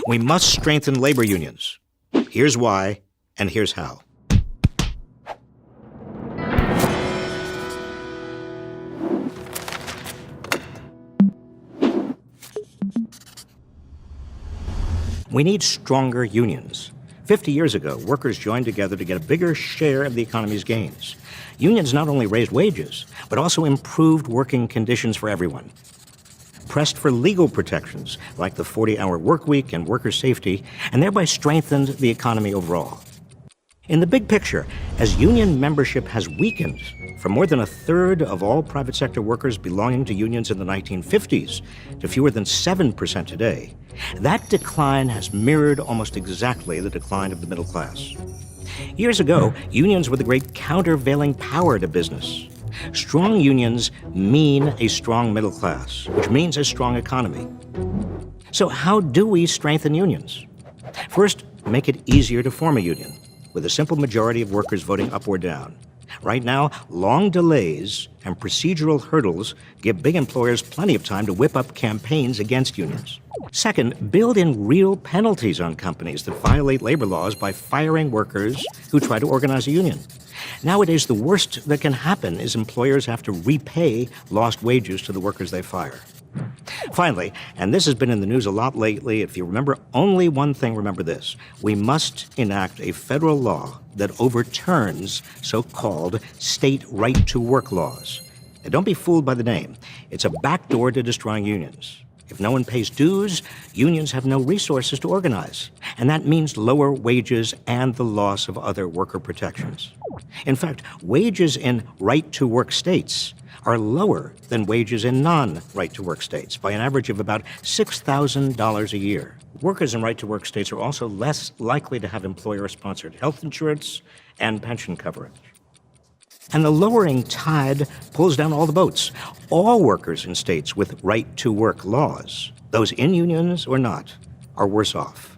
We must strengthen labor unions. Here's why, and here's how. We need stronger unions. 50 years ago, workers joined together to get a bigger share of the economy's gains. Unions not only raised wages, but also improved working conditions for everyone. Pressed for legal protections, like the 40-hour work week and worker safety, and thereby strengthened the economy overall. In the big picture, as union membership has weakened from more than a third of all private sector workers belonging to unions in the 1950s to fewer than 7% today, that decline has mirrored almost exactly the decline of the middle class. Years ago, unions were the great countervailing power to business. Strong unions mean a strong middle class, which means a strong economy. So how do we strengthen unions? First, make it easier to form a union, with a simple majority of workers voting up or down. Right now, long delays and procedural hurdles give big employers plenty of time to whip up campaigns against unions. Second, build in real penalties on companies that violate labor laws by firing workers who try to organize a union. Nowadays, the worst that can happen is employers have to repay lost wages to the workers they fire. Finally, and this has been in the news a lot lately, if you remember only one thing, remember this: we must enact a federal law that overturns so-called state right-to-work laws. Now, don't be fooled by the name. It's a backdoor to destroying unions. If no one pays dues, unions have no resources to organize, and that means lower wages and the loss of other worker protections. In fact, wages in right-to-work states are lower than wages in non-right-to-work states by an average of about $6,000 a year. Workers in right-to-work states are also less likely to have employer-sponsored health insurance and pension coverage. And the lowering tide pulls down all the boats. All workers in states with right-to-work laws, those in unions or not, are worse off.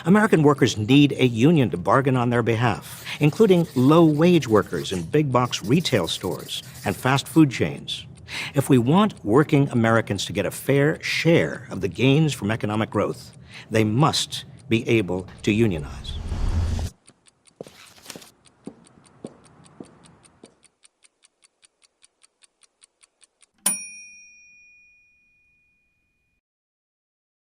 American workers need a union to bargain on their behalf, including low-wage workers in big-box retail stores and fast food chains. If we want working Americans to get a fair share of the gains from economic growth, they must be able to unionize.